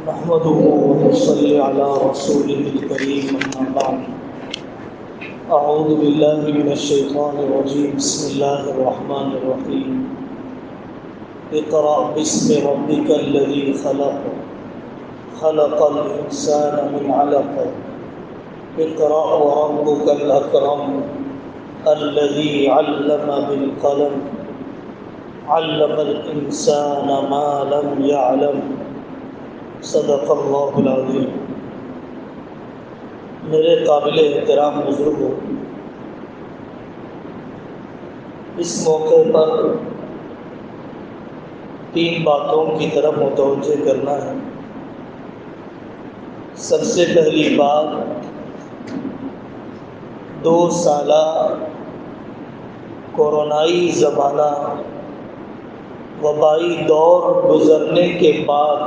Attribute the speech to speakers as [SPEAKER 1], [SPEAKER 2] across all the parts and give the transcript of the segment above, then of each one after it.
[SPEAKER 1] نحمده ونصلي على رسوله الكريم أما بعد. أعوذ بالله من الشيطان الرجيم. بسم الله الرحمن الرحيم. اقرأ باسم ربك الذي خلق خلق الإنسان من علق اقرأ وربك الأكرم الذي علم بالقلم علم الإنسان ما لم يعلم. صدق اللہ العظیم. میرے قابل احترام بزرگوں، اس موقع پر 3 باتوں کی طرف متوجہ کرنا ہے. سب سے پہلی بات، 2 سالہ کورونائی زمانہ وبائی دور گزرنے کے بعد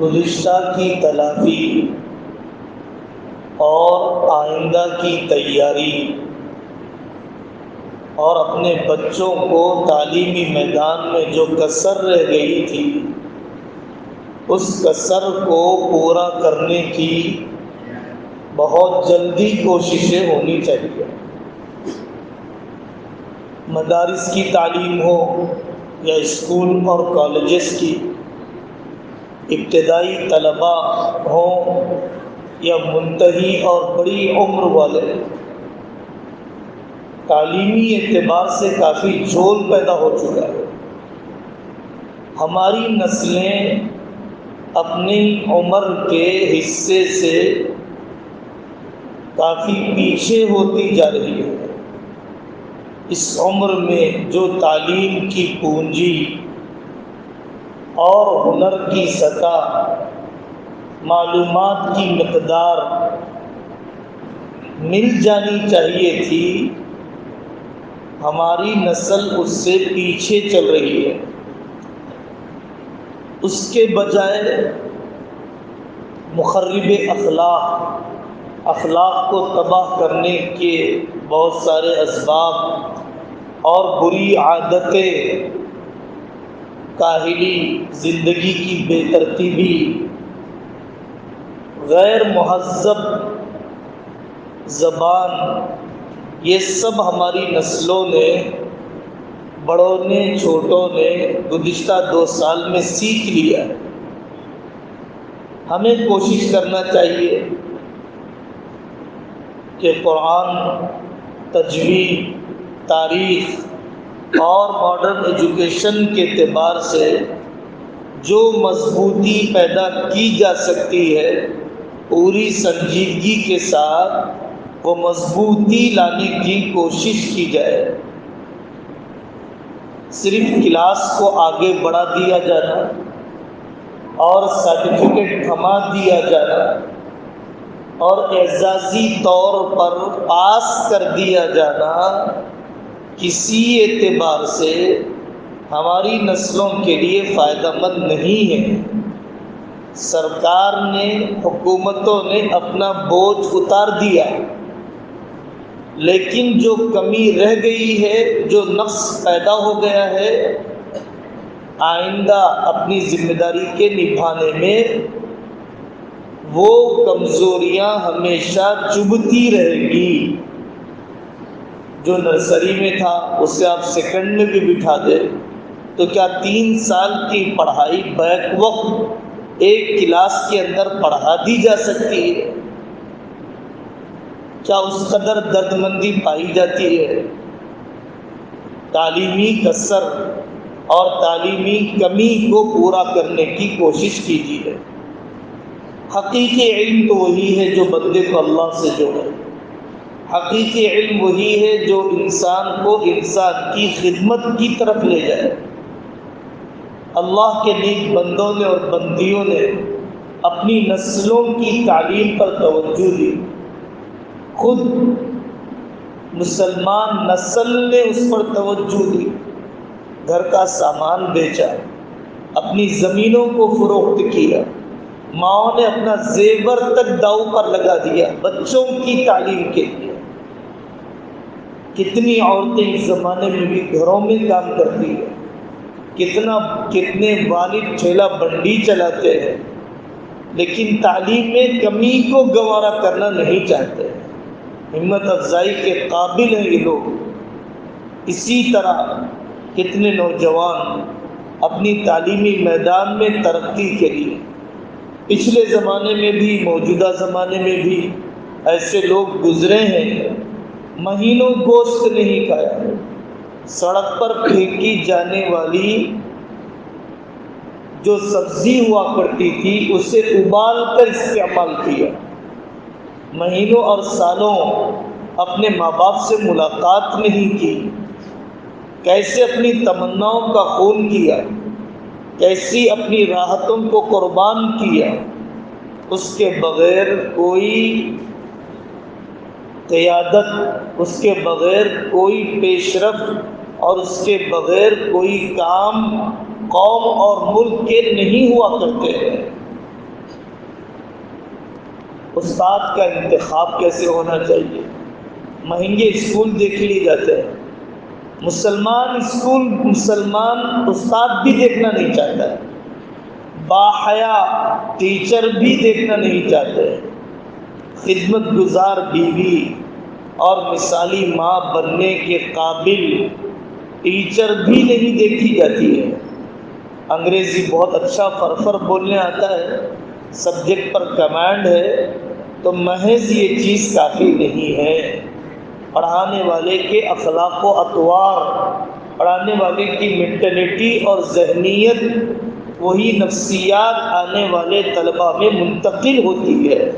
[SPEAKER 1] گزشتہ کی تلافی اور آئندہ کی تیاری اور اپنے بچوں کو تعلیمی میدان میں جو کسر رہ گئی تھی اس کسر کو پورا کرنے کی بہت جلدی کوششیں ہونی چاہیے. مدارس کی تعلیم ہو یا اسکول اور کالجز کی، ابتدائی طلباء ہوں یا منتہی اور بڑی عمر والے، تعلیمی اعتبار سے کافی جھول پیدا ہو چکا ہے. ہماری نسلیں اپنی عمر کے حصے سے کافی پیچھے ہوتی جا رہی ہے. اس عمر میں جو تعلیم کی پونجی اور ہنر کی سطح، معلومات کی مقدار مل جانی چاہیے تھی، ہماری نسل اس سے پیچھے چل رہی ہے. اس کے بجائے مخرب اخلاق کو تباہ کرنے کے بہت سارے اسباب اور بری عادتیں، کاہلی، زندگی کی بے ترتیبی، غیر مہذب زبان، یہ سب ہماری نسلوں نے، بڑوں نے چھوٹوں نے گزشتہ 2 سال میں سیکھ لیا ہے. ہمیں کوشش کرنا چاہیے کہ قرآن، تجوید، تاریخ اور ماڈرن ایجوکیشن کے اعتبار سے جو مضبوطی پیدا کی جا سکتی ہے، پوری سنجیدگی کے ساتھ وہ مضبوطی لانے کی کوشش کی جائے. صرف کلاس کو آگے بڑھا دیا جانا اور سرٹیفکیٹ تھما دیا جانا اور اعزازی طور پر پاس کر دیا جانا کسی اعتبار سے ہماری نسلوں کے لیے فائدہ مند نہیں ہے. سرکار نے، حکومتوں نے اپنا بوجھ اتار دیا، لیکن جو کمی رہ گئی ہے، جو نقص پیدا ہو گیا ہے، آئندہ اپنی ذمہ داری کے نبھانے میں وہ کمزوریاں ہمیشہ چبھتی رہے گی. جو نرسری میں تھا اسے آپ سیکنڈ میں بھی بٹھا دیں تو کیا 3 سال کی پڑھائی بیک وقت ایک کلاس کے اندر پڑھا دی جا سکتی ہے؟ کیا اس قدر درد مندی پائی جاتی ہے؟ تعلیمی کسر اور تعلیمی کمی کو پورا کرنے کی کوشش کیجیے. حقیقی علم تو وہی ہے جو بندے کو اللہ سے جوڑے. حقیقی علم وہی ہے جو انسان کو انسان کی خدمت کی طرف لے جائے. اللہ کے نیک بندوں نے اور بندیوں نے اپنی نسلوں کی تعلیم پر توجہ دی. خود مسلمان نسل نے اس پر توجہ دی، گھر کا سامان بیچا، اپنی زمینوں کو فروخت کیا، ماؤں نے اپنا زیور تک داؤ پر لگا دیا بچوں کی تعلیم کے لیے. کتنی عورتیں اس زمانے میں بھی گھروں میں کام کرتی ہیں، کتنے والد ٹھیلا بنڈی چلاتے ہیں لیکن تعلیم میں کمی کو گوارا کرنا نہیں چاہتے. ہمت افزائی کے قابل ہیں یہ لوگ. اسی طرح کتنے نوجوان اپنی تعلیمی میدان میں ترقی کے لیے پچھلے زمانے میں بھی موجودہ زمانے میں بھی ایسے لوگ گزرے ہیں، مہینوں گوشت نہیں کھایا، سڑک پر پھینکی جانے والی جو سبزی ہوا کرتی تھی اسے ابال کر استعمال کیا، مہینوں اور سالوں اپنے ماں باپ سے ملاقات نہیں کی، کیسے اپنی تمناؤں کا خون کیا، کیسی اپنی راحتوں کو قربان کیا. اس کے بغیر کوئی قیادت، اس کے بغیر کوئی پیش رفت اور اس کے بغیر کوئی کام قوم اور ملک کے نہیں ہوا کرتے ہیں. استاد کا انتخاب کیسے ہونا چاہیے؟ مہنگے اسکول دیکھ لیے جاتے ہیں، مسلمان استاد بھی دیکھنا نہیں چاہتا ہے، باحیا ٹیچر بھی دیکھنا نہیں چاہتے، خدمت گزار بیوی اور مثالی ماں بننے کے قابل ٹیچر بھی نہیں دیکھی جاتی ہے. انگریزی بہت اچھا فرفر بولنے آتا ہے، سبجیکٹ پر کمانڈ ہے، تو محض یہ چیز کافی نہیں ہے. پڑھانے والے کے اخلاق و اطوار، پڑھانے والے کی مینٹلٹی اور ذہنیت، وہی نفسیات آنے والے طلباء میں منتقل ہوتی ہے.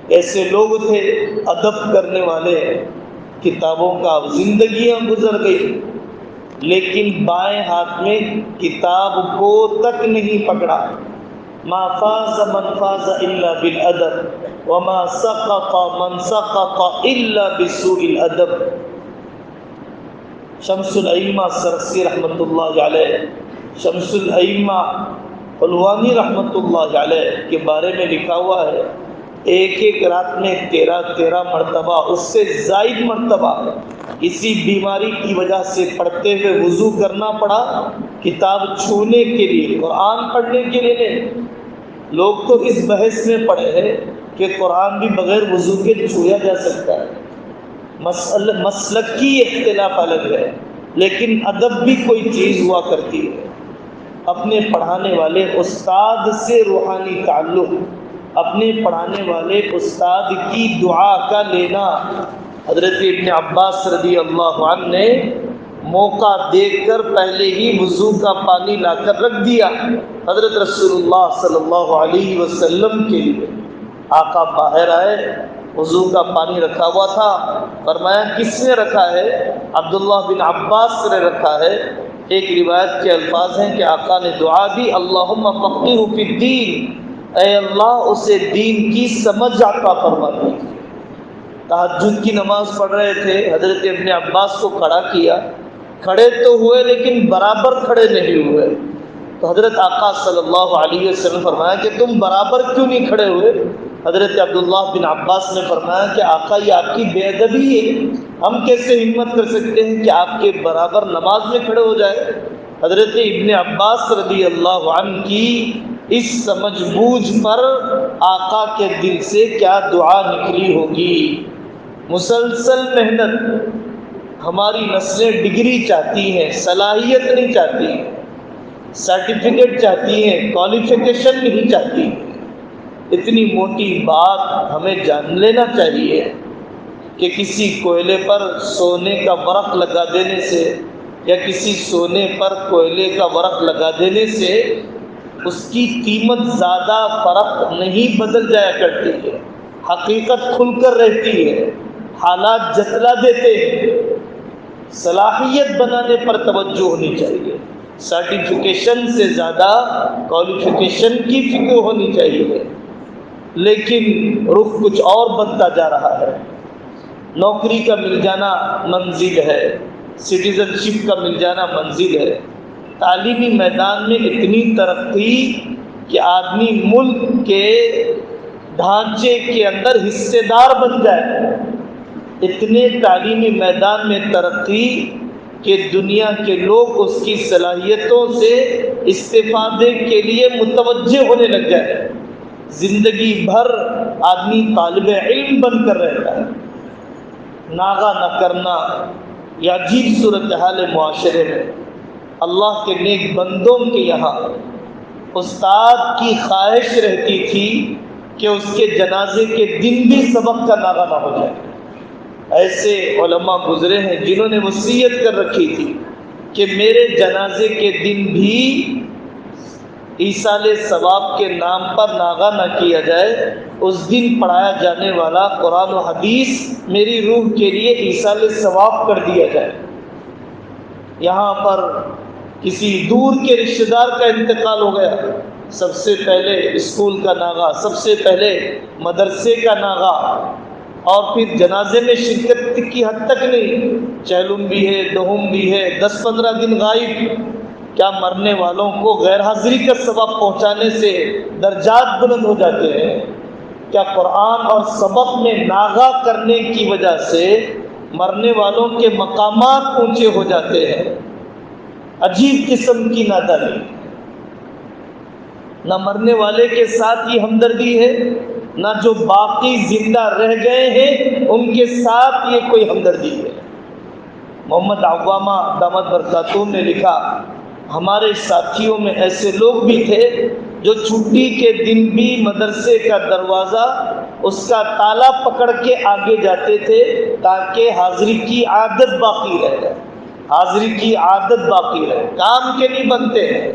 [SPEAKER 1] ایسے لوگ تھے ادب کرنے والے، کتابوں کا زندگیاں گزر گئی لیکن بائیں ہاتھ میں کتاب کو تک نہیں پکڑا. ما فاز من فاز الا بالادب وما سقط من سقط الا بسوء الادب. شمس الائمہ سرخسی رحمۃ اللہ علیہ، شمس الائمہ حلوانی رحمۃ اللہ علیہ کے بارے میں لکھا ہوا ہے، ایک رات میں 13 مرتبہ، اس سے زائد مرتبہ کسی بیماری کی وجہ سے پڑھتے ہوئے وضو کرنا پڑا، کتاب چھونے کے لیے، قرآن پڑھنے کے لیے نہیں. لوگ تو اس بحث میں پڑے ہیں کہ قرآن بھی بغیر وضو کے چھویا جا سکتا ہے. مسلک کی اختلاف الگ ہے لیکن ادب بھی کوئی چیز ہوا کرتی ہے. اپنے پڑھانے والے استاد سے روحانی تعلق، اپنے پڑھانے والے استاد کی دعا کا لینا. حضرت ابن عباس رضی اللہ عنہ نے موقع دیکھ کر پہلے ہی وضو کا پانی لا کر رکھ دیا حضرت رسول اللہ صلی اللہ علیہ وسلم کے لیے. آقا باہر آئے، وضو کا پانی رکھا ہوا تھا، فرمایا کس نے رکھا ہے؟ عبداللہ بن عباس نے رکھا ہے. ایک روایت کے الفاظ ہیں کہ آقا نے دعا دی، اللہم فقہہ فی الدین، اے اللہ اسے دین کی سمجھ عطا فرما دی. تہجد کی نماز پڑھ رہے تھے، حضرت ابن عباس کو کھڑا کیا، کھڑے تو ہوئے لیکن برابر کھڑے نہیں ہوئے. تو حضرت آقا صلی اللہ علیہ وسلم فرمایا کہ تم برابر کیوں نہیں کھڑے ہوئے؟ حضرت عبداللہ بن عباس نے فرمایا کہ آقا یہ آپ کی بے ادبی ہے، ہم کیسے ہمت کر سکتے ہیں کہ آپ کے برابر نماز میں کھڑے ہو جائے. حضرت ابن عباس رضی اللہ عنہ کی اس سمجھ بوجھ پر آقا کے دل سے کیا دعا نکلی ہوگی. مسلسل محنت. ہماری نسلیں ڈگری چاہتی ہیں، صلاحیت نہیں چاہتی، سرٹیفکیٹ چاہتی ہیں، کوالیفیکیشن نہیں چاہتی. اتنی موٹی بات ہمیں جان لینا چاہیے کہ کسی کوئلے پر سونے کا ورق لگا دینے سے یا کسی سونے پر کوئلے کا ورق لگا دینے سے اس کی قیمت زیادہ فرق نہیں بدل جایا کرتی ہے. حقیقت کھل کر رہتی ہے، حالات جتلا دیتے ہیں. صلاحیت بنانے پر توجہ ہونی چاہیے، سرٹیفکیشن سے زیادہ کوالیفیکیشن کی فکر ہونی چاہیے. لیکن رخ کچھ اور بنتا جا رہا ہے. نوکری کا مل جانا منزل ہے، سٹیزن شپ کا مل جانا منزل ہے. تعلیمی میدان میں اتنی ترقی کہ آدمی ملک کے ڈھانچے کے اندر حصے دار بن جائے. اتنے تعلیمی میدان میں ترقی کہ دنیا کے لوگ اس کی صلاحیتوں سے استفادے کے لیے متوجہ ہونے لگ جائے۔ زندگی بھر آدمی طالب علم بن کر رہتا ہے، ناغہ نہ کرنا یہ عجیب صورتحال معاشرے میں۔ اللہ کے نیک بندوں کے یہاں استاد کی خواہش رہتی تھی کہ اس کے جنازے کے دن بھی سبق کا ناغہ نہ ہو جائے۔ ایسے علماء گزرے ہیں جنہوں نے وصیت کر رکھی تھی کہ میرے جنازے کے دن بھی ایصال ثواب کے نام پر ناغہ نہ کیا جائے، اس دن پڑھایا جانے والا قرآن و حدیث میری روح کے لیے ایصال ثواب کر دیا جائے۔ یہاں پر کسی دور کے رشتہ دار کا انتقال ہو گیا، سب سے پہلے اسکول کا ناغہ، سب سے پہلے مدرسے کا ناغہ، اور پھر جنازے میں شرکت کی حد تک نہیں، چہلم بھی ہے، دہم بھی ہے، 10-15 دن غائب۔ کیا مرنے والوں کو غیر حاضری کا ثواب پہنچانے سے درجات بلند ہو جاتے ہیں؟ کیا قرآن اور سبق میں ناغہ کرنے کی وجہ سے مرنے والوں کے مقامات اونچے ہو جاتے ہیں؟ عجیب قسم کی نادانی۔ نہ مرنے والے کے ساتھ یہ ہمدردی ہے، نہ جو باقی زندہ رہ گئے ہیں ان کے ساتھ یہ کوئی ہمدردی ہے۔ محمد عوامہ دامت برکاتہم نے لکھا، ہمارے ساتھیوں میں ایسے لوگ بھی تھے جو چھٹی کے دن بھی مدرسے کا دروازہ اس کا تالا پکڑ کے آگے جاتے تھے تاکہ حاضری کی عادت باقی رہے، حاضری کی عادت باقی رہے، کام کے نہیں بنتے ہیں۔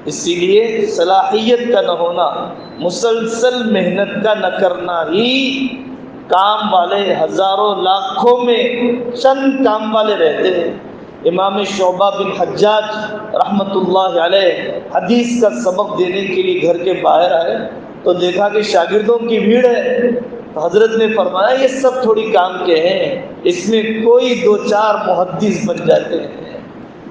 [SPEAKER 1] اسی لیے صلاحیت کا نہ ہونا، مسلسل محنت کا نہ کرنا ہی کام والے ہزاروں لاکھوں میں چند کام والے رہتے ہیں۔ امام شعبہ بن حجاج رحمۃ اللہ علیہ حدیث کا سبق دینے کے لیے گھر کے باہر آئے تو دیکھا کہ شاگردوں کی بھیڑ ہے، تو حضرت نے فرمایا یہ سب تھوڑی کام کے ہیں، اس میں کوئی 2-4 محدث بن جاتے ہیں،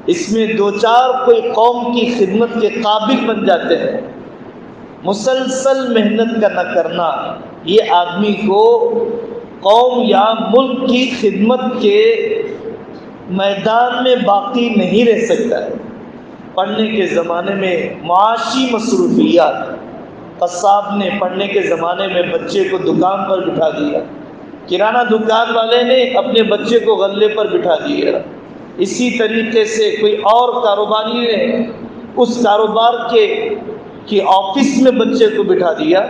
[SPEAKER 1] اس میں 2-4 کوئی قوم کی خدمت کے قابل بن جاتے ہیں۔ مسلسل محنت کا نہ کرنا یہ آدمی کو قوم یا ملک کی خدمت کے میدان میں باقی نہیں رہ سکتا ہے۔ پڑھنے کے زمانے میں معاشی مصروفیات، قصاب نے پڑھنے کے زمانے میں بچے کو دکان پر بٹھا دیا، کرانہ دکان والے نے اپنے بچے کو غلے پر بٹھا دیا، اسی طریقے سے کوئی اور کاروباری نے اس کاروبار کے آفس میں بچے کو بٹھا دیا۔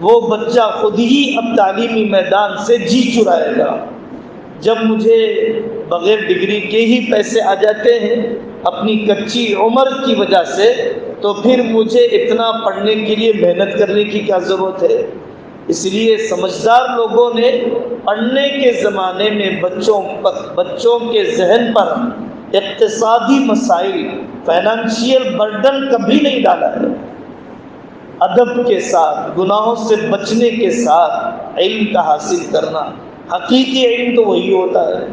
[SPEAKER 1] وہ بچہ خود ہی اب تعلیمی میدان سے جی چرائے گا۔ جب مجھے بغیر ڈگری کے ہی پیسے آ جاتے ہیں اپنی کچی عمر کی وجہ سے، تو پھر مجھے اتنا پڑھنے کے لیے محنت کرنے کی کیا ضرورت ہے؟ اس لیے سمجھدار لوگوں نے پڑھنے کے زمانے میں بچوں کے ذہن پر اقتصادی مسائل، فائنانشیل برڈن کبھی نہیں ڈالا ہے۔ ادب کے ساتھ، گناہوں سے بچنے کے ساتھ علم کا حاصل کرنا، حقیقی علم تو وہی ہوتا ہے۔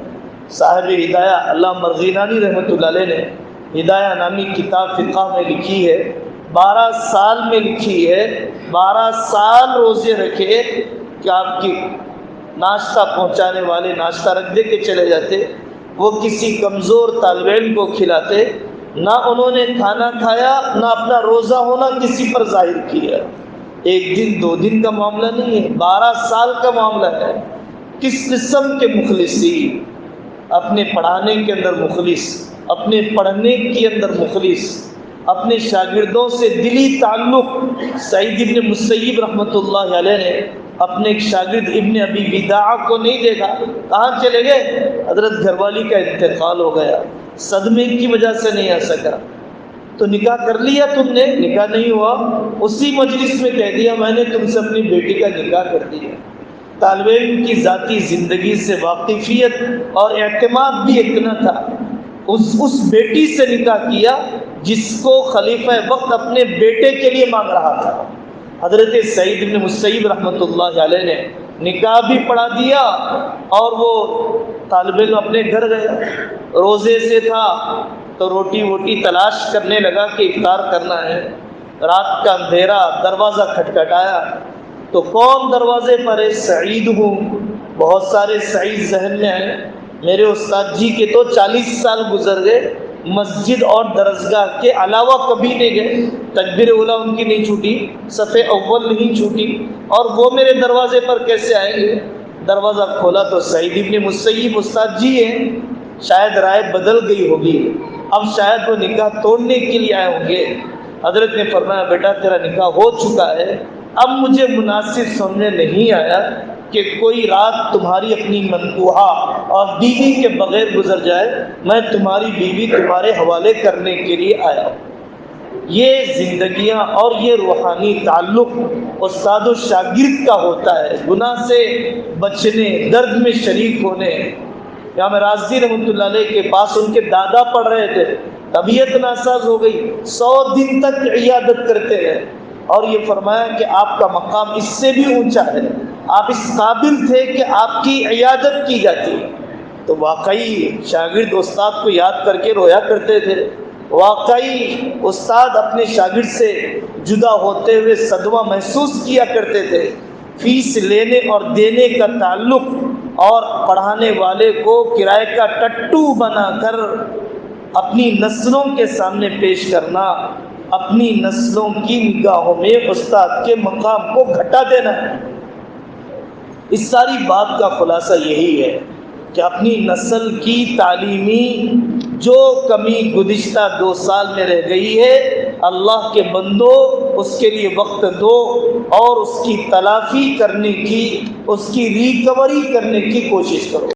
[SPEAKER 1] صاحب ہدایہ علامہ مرغینانی رحمۃ اللہ علیہ نے ہدایہ نامی کتاب فقہ میں لکھی ہے، 12 سال میں لکھی ہے، 12 سال روزے رکھے کہ آپ کی ناشتہ پہنچانے والے ناشتہ رکھ دے کے چلے جاتے، وہ کسی کمزور طالب علم کو کھلاتے، نہ انہوں نے کھانا کھایا نہ اپنا روزہ ہونا کسی پر ظاہر کیا۔ 1 دن 2 دن کا معاملہ نہیں ہے، 12 سال کا معاملہ ہے۔ کس قسم کے مخلصین، اپنے پڑھانے کے اندر مخلص، اپنے پڑھنے کے اندر مخلص، اپنے شاگردوں سے دلی تعلق۔ سعید ابن مسیب رحمۃ اللہ علیہ نے اپنے ایک شاگرد ابن ابی وداع کو نہیں دیکھا، کہاں چلے گئے؟ حضرت گھر والی کا انتقال ہو گیا، صدمے کی وجہ سے نہیں آ سکا۔ تو نکاح کر لیا تم نے؟ نکاح نہیں ہوا، اسی مجلس میں کہہ دیا میں نے تم سے اپنی بیٹی کا نکاح کر دیا۔ طالب علم کی ذاتی زندگی سے واقفیت اور اعتماد بھی اتنا تھا، اس بیٹی سے نکاح کیا جس کو خلیفہ وقت اپنے بیٹے کے لیے مانگ رہا تھا۔ حضرت سعید بن مسیب رحمۃ اللہ علیہ نے نکاح بھی پڑھا دیا، اور وہ طالب علم اپنے گھر گیا، روزے سے تھا تو روٹی ووٹی تلاش کرنے لگا کہ افطار کرنا ہے۔ رات کا اندھیرا، دروازہ کھٹکھٹایا تو کون دروازے پر ہے؟ سعید ہوں۔ بہت سارے سعید ذہن میں آئے، میرے استاد جی کے تو 40 سال گزر گئے، مسجد اور درسگاہ کے علاوہ کبھی نہیں گئے، تکبیر اولیٰ ان کی نہیں چھوٹی، صف اول نہیں چھوٹی، اور وہ میرے دروازے پر کیسے آئیں گے؟ دروازہ کھولا تو سعید ابن مسیب استاد جی ہیں، شاید رائے بدل گئی ہوگی، اب شاید وہ نکاح توڑنے کے لیے آئے ہوں گے۔ حضرت نے فرمایا بیٹا تیرا نکاح ہو چکا ہے، اب مجھے مناسب سمجھ نہیں آیا کہ کوئی رات تمہاری اپنی منقوہہ اور بیوی کے بغیر گزر جائے، میں تمہاری بیوی تمہارے حوالے کرنے کے لیے آیا ہوں۔ یہ زندگیاں اور یہ روحانی تعلق استاد و شاگرد کا ہوتا ہے، گناہ سے بچنے، درد میں شریک ہونے۔ امام راضی رحمۃ اللہ علیہ کے پاس ان کے دادا پڑھ رہے تھے، طبیعت ناساز ہو گئی، 100 دن تک عیادت کرتے رہے، اور یہ فرمایا کہ آپ کا مقام اس سے بھی اونچا ہے، آپ اس قابل تھے کہ آپ کی عیادت کی جاتی۔ تو واقعی شاگرد استاد کو یاد کر کے رویا کرتے تھے، واقعی استاد اپنے شاگرد سے جدا ہوتے ہوئے صدمہ محسوس کیا کرتے تھے۔ فیس لینے اور دینے کا تعلق اور پڑھانے والے کو کرائے کا ٹٹو بنا کر اپنی نسلوں کے سامنے پیش کرنا، اپنی نسلوں کی نگاہوں میں استاد کے مقام کو گھٹا دینا ہے۔ اس ساری بات کا خلاصہ یہی ہے کہ اپنی نسل کی تعلیمی جو کمی گزشتہ 2 سال میں رہ گئی ہے، اللہ کے بندو اس کے لیے وقت دو اور اس کی تلافی کرنے کی، اس کی ریکوری کرنے کی کوشش کرو۔